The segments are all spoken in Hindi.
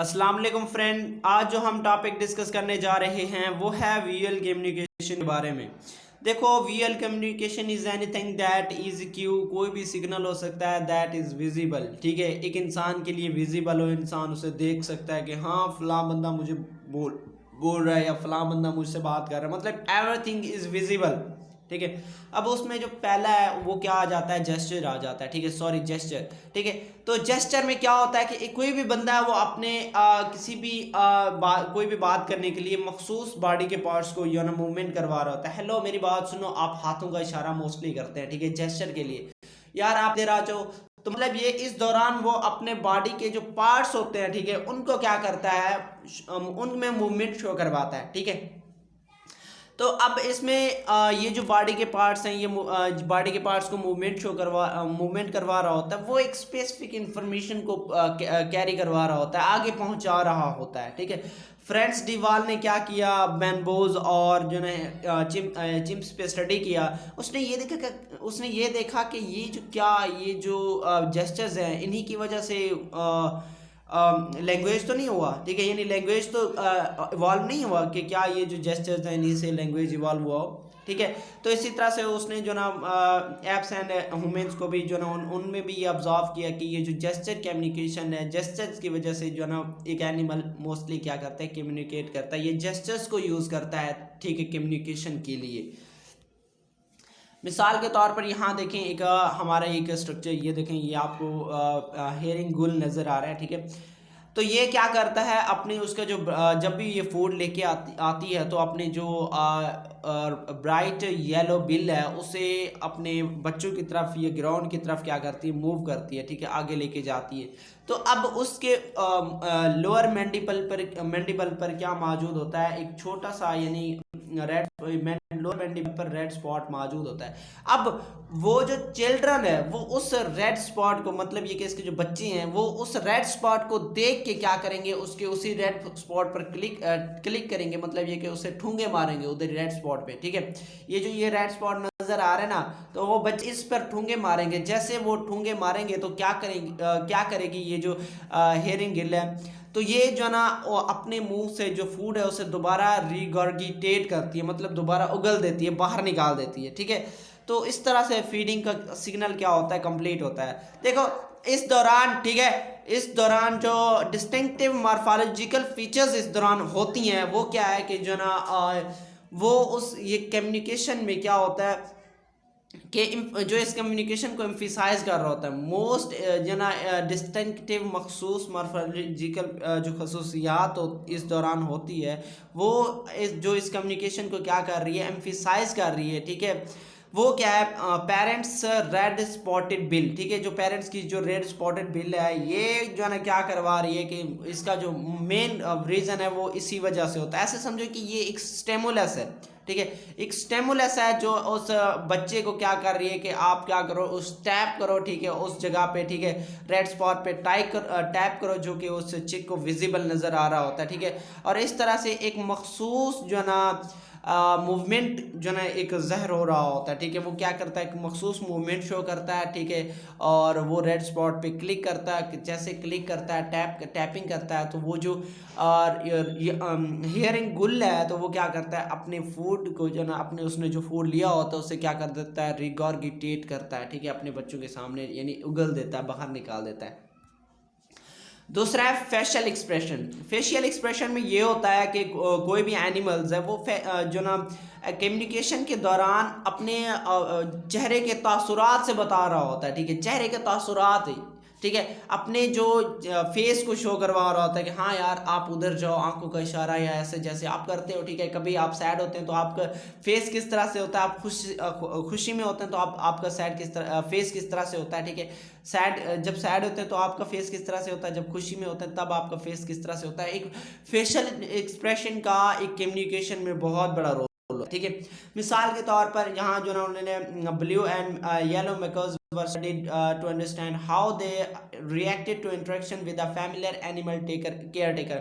अस्सलाम वालेकुम फ्रेंड। आज जो हम टॉपिक डिस्कस करने जा रहे हैं वो है विजुअल कम्युनिकेशन के बारे में। देखो, visual communication is anything that is Q, कोई भी सिग्नल हो सकता है दैट इज़ विजिबल। ठीक है, एक इंसान के लिए विजिबल हो, इंसान उसे देख सकता है कि हाँ फलां बंदा मुझे बोल बोल रहा है या फलां बंदा मुझसे बात कर रहा है, मतलब एवरीथिंग इज़ विजिबल। ठीक है, अब उसमें जो पहला है वो क्या आ जाता है, जेस्चर आ जाता है। ठीक है, सॉरी जेस्चर। ठीक है, तो जेस्चर में क्या होता है कि कोई भी बंदा है वो अपने किसी भी कोई भी बात करने के लिए मखसूस बॉडी के पार्ट्स को मूवमेंट करवा रहा होता है। हेलो मेरी बात सुनो, आप हाथों का इशारा मोस्टली करते हैं। ठीक है, जेस्चर के लिए यार आप दे रहा हो, तो मतलब ये इस दौरान वो अपने बॉडी के जो पार्ट्स होते हैं, ठीक है, उनको क्या करता है, उनमें मूवमेंट शो करवाता है। ठीक है, तो अब इसमें ये जो बॉडी के पार्ट्स हैं, ये बॉडी के पार्ट्स को मूवमेंट करवा रहा होता है, वो एक स्पेसिफिक इंफॉर्मेशन को कैरी करवा रहा होता है, आगे पहुंचा रहा होता है। ठीक है, फ्रेंड्स डिवाल ने क्या किया, मैनबोज और जो है चिम्प्स पे स्टडी किया। उसने ये देखा कि ये जो जेस्चर्स हैं, इन्हीं की वजह से लैंग्वेज तो नहीं हुआ। ठीक है, यानी लैंग्वेज तो इवॉल्व नहीं हुआ कि क्या ये जो जेस्चर्स हैं इन्हीं से लैंग्वेज इवॉल्व हुआ हो। ठीक है, तो इसी तरह से उसने जो ना एप्स एंड ह्यूमंस को भी जो ना उनमें भी ये ऑब्जर्व किया कि ये जो जेस्चर कम्युनिकेशन है, जेस्चर्स की वजह से जो ना एक एनिमल मोस्टली क्या करता है, कम्युनिकेट करता है, ये जेस्चर्स को यूज़ करता है। ठीक है, कम्युनिकेशन के लिए। मिसाल के तौर पर यहाँ देखें, एक हमारा एक स्ट्रक्चर ये देखें, ये आपको हेयरिंग गुल नज़र आ रहा है। ठीक है, तो ये क्या करता है, अपने उसका जो जब भी ये फूड लेके आती है, तो अपने जो ब्राइट येलो बिल है उसे अपने बच्चों की तरफ या ग्राउंड की तरफ क्या करती है, मूव करती है। ठीक है, आगे लेके जाती है। तो अब उसके लोअर मैंडिबल पर क्या मौजूद होता है, एक छोटा सा यानी रेड लोअर मैंडिबल पर रेड स्पॉट मौजूद होता है। अब वो जो चिल्ड्रन है वो उस रेड स्पॉट को, मतलब ये कि इसके जो बच्चे हैं वो उस रेड स्पॉट को देख के क्या करेंगे, उसके उसी रेड स्पॉट पर क्लिक करेंगे, मतलब ये कि उसे ठूंगे मारेंगे उधर रेड स्पॉट पे। ठीक है, ये रेड स्पॉट नजर आ रहे हैं ना, तो वो बच्चे इस पर ठूंगे मारेंगे। जैसे वो ठूंगे मारेंगे तो क्या करेगी ये जो हेयरिंग गिल है, तो ये जो ना वो अपने मुंह से जो फूड है उसे दोबारा रिगर्गिटेट करती है, मतलब दोबारा उगल देती है, बाहर निकाल देती है। ठीक है, तो इस तरह से फीडिंग का सिग्नल क्या होता है, कंप्लीट होता है। देखो इस दौरान, ठीक है, इस दौरान जो डिस्टिंक्टिव मॉर्फोलॉजिकल फीचर्स इस दौरान होती हैं वो क्या है कि जो ना वो उस ये कम्युनिकेशन में क्या होता है कि जो इस कम्युनिकेशन को एम्फिसाइज कर रहा होता है, मोस्ट जो ना डिस्टिंक्टिव मखसूस मॉर्फोलॉजिकल जो खसूसियात इस दौरान होती है, वो जो इस कम्युनिकेशन को क्या कर रही है, एम्फिसाइज कर रही है। ठीक है, वो क्या है, पेरेंट्स रेड स्पॉटेड बिल। ठीक है, जो पेरेंट्स की जो रेड स्पॉटेड बिल है, ये जो है ना क्या करवा रही है कि इसका जो मेन रीज़न है वो इसी वजह से होता है। ऐसे समझो कि ये एक स्टेमुलस है। ठीक है, एक स्टेमुलस है जो उस बच्चे को क्या कर रही है कि आप क्या करो, उस टैप करो। ठीक है, उस जगह पे, ठीक है, रेड स्पॉट पे टैप करो जो कि उस चिक को विजिबल नज़र आ रहा होता है। ठीक है, और इस तरह से एक मखसूस जो ना मूवमेंट जो ना एक जहर हो रहा होता है। ठीक है, वो क्या करता है, एक मखसूस मूवमेंट शो करता है। ठीक है, और वो रेड स्पॉट पे क्लिक करता है, जैसे क्लिक करता है, टैपिंग करता है, तो वो जो हियरिंग गुल है, तो वो क्या करता है, अपने फूड को जो ना अपने उसने जो फूड लिया होता है उसे क्या कर देता है, रिगॉर्गिटेट करता है। ठीक है, अपने बच्चों के सामने यानी उगल देता है, बाहर निकाल देता है। दूसरा है फेशियल एक्सप्रेशन। फेशियल एक्सप्रेशन में ये होता है कि कोई भी एनिमल्स है वो जो ना कम्युनिकेशन के दौरान अपने चेहरे के तासुरात से बता रहा होता है। ठीक है, चेहरे के तासुरात, ठीक है, अपने जो फेस को शो करवा रहा होता है कि हाँ यार आप उधर जाओ, आंखों का इशारा या ऐसे जैसे आप करते हो। ठीक है, कभी आप सैड होते हैं तो आपका फेस किस तरह से होता है, आप खुशी में होते हैं तो आपका सैड किस तरह फेस किस तरह से होता है। ठीक है, जब सैड होते हैं तो आपका फेस किस तरह से होता है, जब खुशी में होते हैं तब आपका फेस किस तरह से होता है। एक फेशियल एक्सप्रेशन का एक कम्युनिकेशन में बहुत बड़ा रोल होता ठीक है। मिसाल के तौर पर यहाँ जो ना उन्होंने blue and yellow makers were studied to understand how they reacted to interaction with a familiar animal caretaker,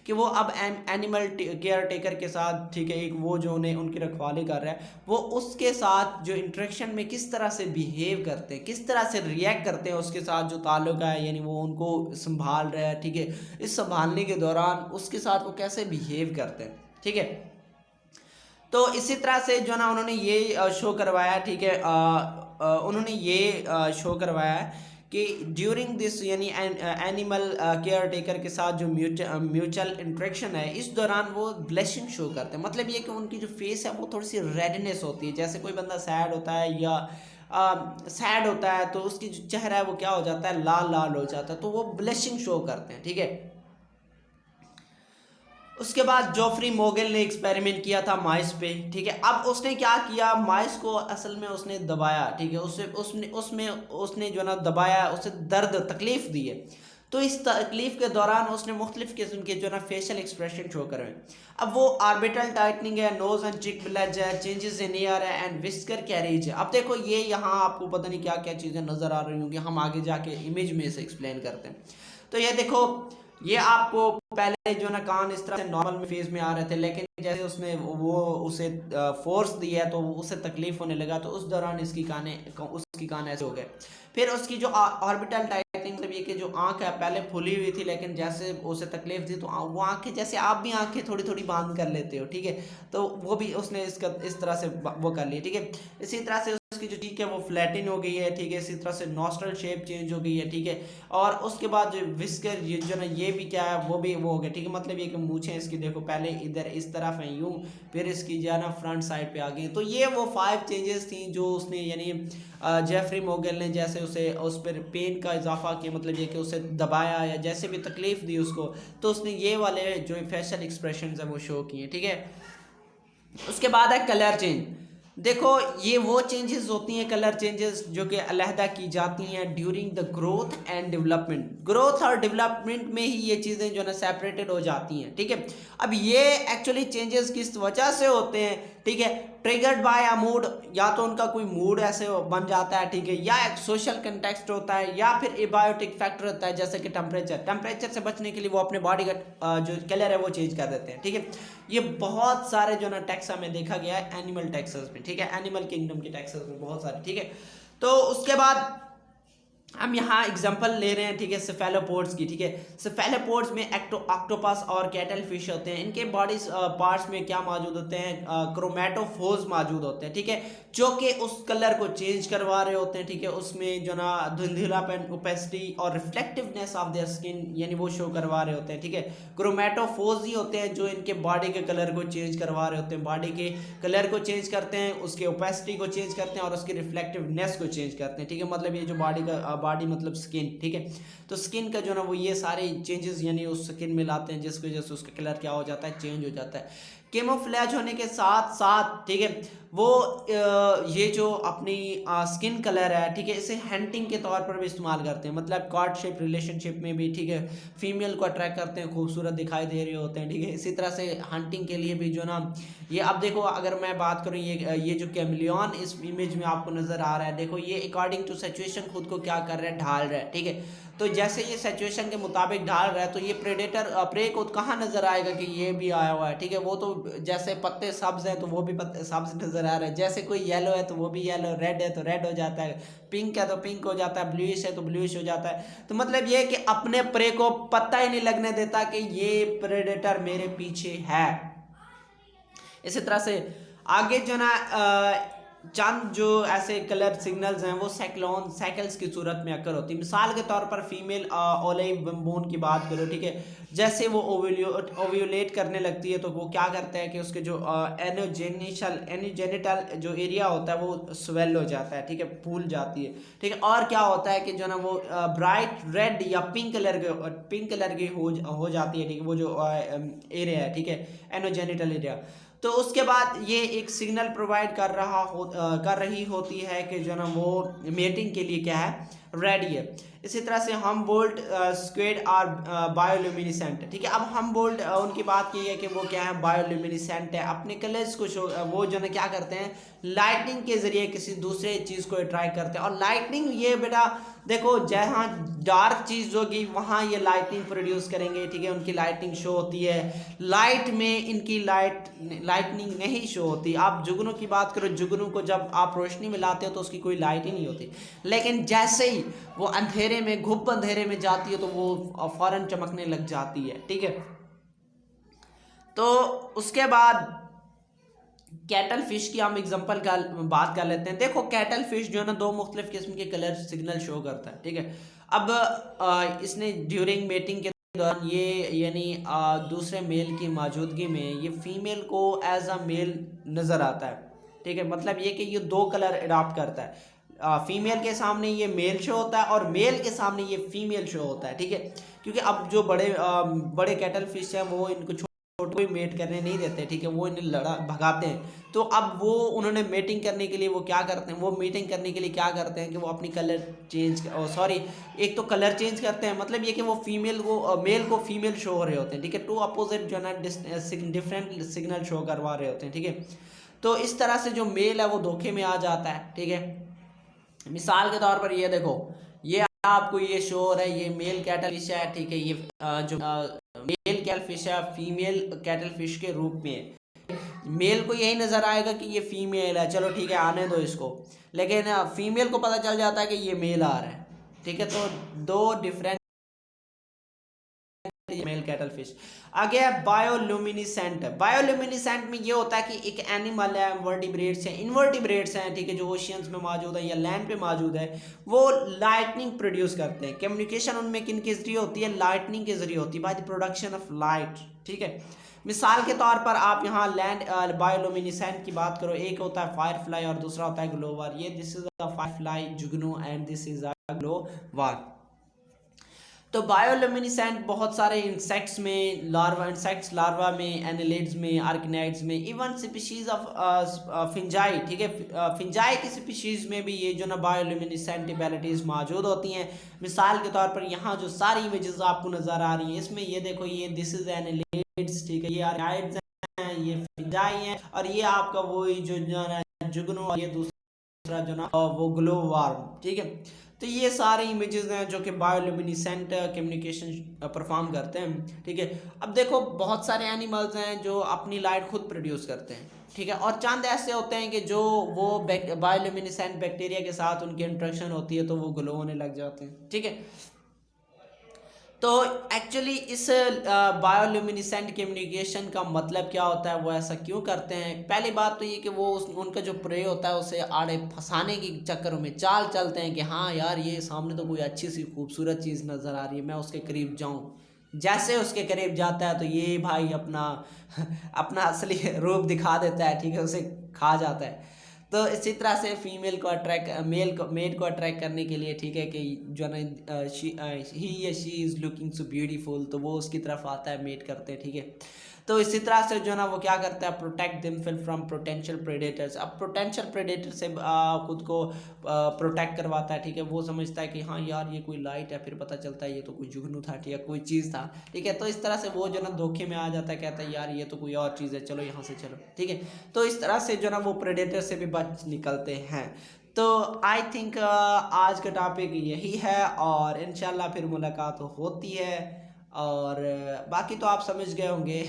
कि वो अब एनिमल केयर टेकर के साथ, ठीक है, एक वो जो उन्हें उनकी रखवाली कर रहा है, वो उसके साथ जो इंटरेक्शन में किस तरह से बिहेव करते हैं, किस तरह से रिएक्ट करते हैं उसके साथ जो ताल्लुक है, यानी वो उनको संभाल रहा है, ठीक है, इस संभालने के दौरान उसके साथ वो कैसे बिहेव करते हैं, ठीक है। तो इसी तरह से जो ना उन्होंने ये शो करवाया, ठीक है, उन्होंने ये शो करवाया कि ड्यूरिंग दिस यानी एनिमल केयर टेकर के साथ जो म्यूचुअल इंटरेक्शन है, इस दौरान वो ब्लशिंग शो करते हैं। मतलब ये कि उनकी जो फेस है वो थोड़ी सी रेडनेस होती है, जैसे कोई बंदा सैड होता है या सैड होता है तो उसकी जो चेहरा है वो क्या हो जाता है, लाल लाल हो जाता है, तो वो ब्लशिंग शो करते हैं, ठीक है। उसके बाद जोफ्री मोगल ने एक्सपेरिमेंट किया था माइस पे, ठीक है। अब उसने क्या किया, माइस को असल में उसने दबाया, ठीक है, उसने जो ना दबाया, उसे दर्द तकलीफ दी है। तो इस तकलीफ के दौरान उसने मुख्तलिफ किस्म के जो ना फेशियल एक्सप्रेशन शो करे। अब वो आर्बिटल टाइटनिंग है, नोज एंड चिक ब्लज है, चेंजेस इन ईयर है एंड विस्कर कैरेज है। अब देखो ये यहाँ आपको पता नहीं क्या क्या चीज़ें नज़र आ रही होंगी, हम आगे जाके इमेज में से एक्सप्लेन करते हैं। तो ये देखो, ये आपको पहले जो ना कान इस तरह से नॉर्मल फेज में आ रहे थे, लेकिन जैसे उसने वो उसे फोर्स दिया तो उसे तकलीफ होने लगा, तो उस दौरान उसकी कान ऐसे हो गए। फिर उसकी जो ऑर्बिटल टाइटनिंग, मतलब ये कि जो आंख है पहले फुली हुई थी, लेकिन जैसे उसे तकलीफ दी तो वो आंखें, जैसे आप भी आंखें थोड़ी थोड़ी बांध कर लेते हो, ठीक है, तो वो भी उसने इसका इस तरह से वो कर ली, ठीक है। इसी तरह से उसकी जो चीक है वो फ्लैटिन हो गई है, ठीक है। इसी तरह से नॉस्ट्रल शेप चेंज हो गई है, ठीक है। और उसके बाद जो विस्कर ये जो ना ये भी क्या है, वो भी वो हो गया, ठीक है। मतलब ये कि मूछें इसकी देखो पहले इधर इस तरफ हैं यूं, फिर इसकी जो है ना फ्रंट साइड पे आ गई। तो ये वो 5 चेंजेस थी जो उसने यानी जेफरी मोगल ने जैसे उस पर पेन का इजाफा किया, मतलब ये कि उसे दबाया या जैसे भी तकलीफ दी उसको, तो उसने ये वाले जो फेशियल एक्सप्रेशन है वो शो किए, ठीक है। उसके बाद है कलर चेंज। देखो ये वो चेंजेस होती हैं, कलर चेंजेस, जो कि अलहदा की जाती हैं during the growth and development. Growth और डेवलपमेंट में ही ये चीज़ें जो है ना सेपरेटेड हो जाती हैं, ठीक है। अब ये एक्चुअली चेंजेस किस वजह से होते हैं, ठीक है, ट्रिगर्ड बाय अ मूड, या तो उनका कोई मूड ऐसे बन जाता है, ठीक है, या एक सोशल कंटेक्स्ट होता है, या फिर एबायोटिक फैक्टर होता है, जैसे कि टेम्परेचर से बचने के लिए वो अपने बॉडी का जो कलर है वो चेंज कर देते हैं, ठीक है। ये बहुत सारे जो ना टैक्सा में देखा गया है, एनिमल टैक्सेस में, ठीक है, एनिमल किंगडम के टैक्सेस में बहुत सारे, ठीक है। तो उसके बाद हम यहाँ एग्जांपल ले रहे हैं, ठीक है, सेफेलोपोड्स की, ठीक है। सेफेलोपोड्स में ऑक्टोपस और कैटल फिश होते हैं। इनके बॉडी पार्ट्स में क्या मौजूद होते हैं, क्रोमेटोफोर्स मौजूद होते हैं, ठीक है, जो कि उस कलर को चेंज करवा रहे होते हैं, ठीक है। उसमें जो ना धुंधलापन, ओपेसिटी और रिफ्लेक्टिवनेस ऑफ देयर स्किन यानी वो शो करवा रहे होते हैं, ठीक है। क्रोमेटोफोर्स ही होते हैं जो इनके बॉडी के कलर को चेंज करवा रहे होते हैं, बॉडी के कलर को चेंज करते हैं, उसके ओपेसिटी को चेंज करते हैं और उसकी रिफ्लेक्टिवनेस को चेंज करते हैं, ठीक है। मतलब ये जो बॉडी मतलब स्किन, ठीक है, तो स्किन का जो ना वो ये सारे चेंजेस यानी उस स्किन में लाते हैं, जिसकी वजह से उसका कलर क्या हो जाता है, चेंज हो जाता है। कैमोफ्लेज होने के साथ साथ, ठीक है, वो ये जो अपनी स्किन कलर है, ठीक है, इसे हंटिंग के तौर पर भी इस्तेमाल करते हैं, मतलब कॉर्टशिप रिलेशनशिप में भी, ठीक है, फीमेल को अट्रैक्ट करते हैं, खूबसूरत दिखाई दे रहे होते हैं, ठीक है। इसी तरह से हंटिंग के लिए भी जो ना ये, अब देखो अगर मैं बात करूँ ये जो कैमलियन इस इमेज में आपको नज़र आ रहा है, देखो ये अकॉर्डिंग टू सिचुएशन खुद को क्या कर रहा है, ढाल रहा है, ठीक है। तो जैसे ये सिचुएशन के मुताबिक ढाल रहा है, तो ये प्रे को कहाँ नज़र आएगा कि ये भी आया हुआ है, ठीक है। वो तो जैसे पत्ते सब्ज हैं तो वो भी पत्ते सब्ज नज़र आ रहा है, जैसे कोई येलो है तो वो भी येलो, रेड है तो रेड हो जाता है, पिंक है तो पिंक हो जाता है, ब्लूइश है तो ब्लूइश हो जाता है। तो मतलब ये कि अपने प्रे को पता ही नहीं लगने देता कि ये प्रेडेटर मेरे पीछे है। इसी तरह से आगे जो ना चंद जो ऐसे कलर सिग्नल्स हैं वो साइकिल्स की सूरत में अक्सर होती है। मिसाल के तौर पर फीमेल ओलिव बोन की बात करो, ठीक है, जैसे वो ओव्यूलेट करने लगती है तो वो क्या करता है कि उसके जो एनोजेनिटल जो एरिया होता है वो स्वेल हो जाता है, ठीक है, फूल जाती है, ठीक है। और क्या होता है कि जो ना वो ब्राइट रेड या पिंक कलर की हो जाती है, ठीक है, वो जो एरिया है, ठीक है, एनोजेनिटल एरिया। तो उसके बाद ये एक सिग्नल प्रोवाइड कर रही होती है कि जो ना वो मेटिंग के लिए क्या है, रेडी है। इसी तरह से हम बोल्ट स्क्वेड आर बायोल्यूमिनेसेंट, ठीक है। अब हम बोल्ट उनकी बात की है कि वो क्या है, बायोल्यूमिनेसेंट है, अपने कलर्स को शो, वो जो है क्या करते हैं, लाइटनिंग के जरिए किसी दूसरे चीज़ को अट्रैक्ट करते हैं। और लाइटनिंग ये बेटा देखो, जहाँ डार्क चीज़ होगी वहाँ ये लाइटनिंग प्रोड्यूस करेंगे, ठीक है, उनकी लाइटनिंग शो होती है। लाइट में इनकी लाइटनिंग नहीं शो होती। आप जुगनू की बात करो, जुगनू को जब आप रोशनी में लाते हो तो उसकी कोई लाइट ही नहीं होती, लेकिन जैसे ही वो अंधेरे में, घुप अंधेरे में जाती है तो वो फौरन चमकने लग जाती है, ठीक है। तो उसके बाद कैटल फिश की हम एग्जांपल का बात कर लेते हैं। देखो कैटल फिश जो है ना, दो मुख्तलिफ किस्म के कलर सिग्नल शो करता है, ठीक है। अब इसने ड्यूरिंग मेटिंग के दौरान ये यानी दूसरे मेल की मौजूदगी में ये फीमेल को एज अ मेल नज़र आता है, ठीक है। मतलब ये कि ये दो कलर अडॉप्ट करता है। फीमेल के सामने ये मेल शो होता है और मेल के सामने ये फीमेल शो होता है, ठीक है। क्योंकि अब जो बड़े कैटल फिश हैं वो इनको छोटे कोई मेट करने नहीं देते, ठीक है, वो इन्हें लड़ा भगाते हैं। तो अब वो उन्होंने मेटिंग करने के लिए वो क्या करते हैं, वो मीटिंग करने के लिए क्या करते हैं कि वो अपनी कलर चेंज, सॉरी, एक तो कलर चेंज करते हैं, मतलब ये कि वो फीमेल को मेल को फीमेल शो हो रहे होते हैं, ठीक है। टू अपोजिट जो है ना डिफरेंट सिग्नल शो करवा रहे होते हैं, ठीक है। तो इस तरह से जो मेल है वो धोखे में आ जाता है, ठीक है। मिसाल के तौर पर ये देखो, ये आपको ये शो हो रहा है, ये मेल कैटल फिश है, ठीक है। ये जो मेल कैटल फिश है फीमेल कैटल फिश के रूप में है। मेल को यही नज़र आएगा कि ये फीमेल है, चलो ठीक है आने दो इसको, लेकिन फीमेल को पता चल जाता है कि ये मेल आ रहा है, ठीक है। तो दो डिफरेंट मेल कैटल फिश। आगे है बायोल्यूमिनेसेंट। बायोल्यूमिनेसेंट में ये होता है कि एक एनिमल है, वर्टिब्रेट्स हैं, इनवर्टिब्रेट्स हैं, ठीक है, जो ओशियंस में मौजूद है या लैंड पे मौजूद है, वो लाइटनिंग प्रोड्यूस करते हैं। कम्युनिकेशन उनमें किन के जरिए होती है, लाइटनिंग के जरिए होती है, by the production of light, ठीक है। मिसाल के तौर पर आप यहाँ लैंड बायोल्यूमिनेसेंट की बात करो, एक होता है फायरफ्लाई और दूसरा होता है ग्लोवर। ये दिस इज अ फायरफ्लाई जुगनू and this is a glower. तो बायोल्यूमिनेसेंट बहुत सारे इंसेक्ट्स में, इंसेक्ट्स लार्वा में, एनिलिड्स में, आर्किनाइड्स में, इवन स्पीशीज ऑफ फिंजाई, ठीक है, फिंजाई की स्पीशीज में भी ये जो ना बायोल्यूमिनेसेंट एबिलिटीज मौजूद होती हैं। मिसाल के तौर पर यहाँ जो सारी इमेजेस आपको नज़र आ रही हैं, इसमें ये देखो, ये दिस इज एनिलिड्स, ठीक है, ये आर्किनाइड्स हैं, ये फिंजाई हैं, और ये आपका वही जो जुगनू, ये दूसरा जो ना वो ग्लो वार्म, ठीक है। तो ये सारे इमेजेस हैं जो कि बायोल्यूमिनेसेंट कम्युनिकेशन परफॉर्म करते हैं, ठीक है। अब देखो बहुत सारे एनिमल्स हैं जो अपनी लाइट खुद प्रोड्यूस करते हैं, ठीक है, और चंद ऐसे होते हैं कि जो वो बायोल्यूमिनेसेंट बैक्टीरिया के साथ उनकी इंट्रैक्शन होती है तो वो ग्लो होने लग जाते हैं, ठीक है। तो एक्चुअली इस बायोल्यूमिनेसेंट कम्युनिकेशन का मतलब क्या होता है, वो ऐसा क्यों करते हैं। पहली बात तो ये कि वो उनका जो प्रे होता है उसे आड़े फंसाने के चक्करों में चाल चलते हैं कि हाँ यार ये सामने तो कोई अच्छी सी खूबसूरत चीज़ नज़र आ रही है, मैं उसके करीब जाऊँ। जैसे उसके करीब जाता है तो ये भाई अपना अपना असली रूप दिखा देता है, ठीक है, उसे खा जाता है। तो इसी तरह से फीमेल को अट्रैक्ट, मेल को अट्रैक्ट करने के लिए, ठीक है, कि जो ना ही या she is looking so beautiful, तो वो उसकी तरफ आता है, मेट करते हैं, ठीक है। तो इसी तरह से जो ना वो क्या करता है, protect themselves from potential predators. अब पोटेंशियल प्रेडेटर से खुद को प्रोटेक्ट करवाता है, ठीक है। वो समझता है कि हाँ यार ये कोई लाइट है, फिर पता चलता है ये तो कोई जुगनू था, ठीक है, कोई चीज़ था, ठीक है। तो इस तरह से वो जो ना धोखे में आ जाता है, कहता है यार ये तो कोई और चीज़ है, चलो यहाँ से चलो, ठीक है। तो इस तरह से जो ना वो प्रेडेटर से भी बच निकलते हैं। तो आई थिंक आज का टॉपिक यही है, और इंशाल्लाह फिर मुलाकात होती है, और बाकी तो आप समझ गए होंगे।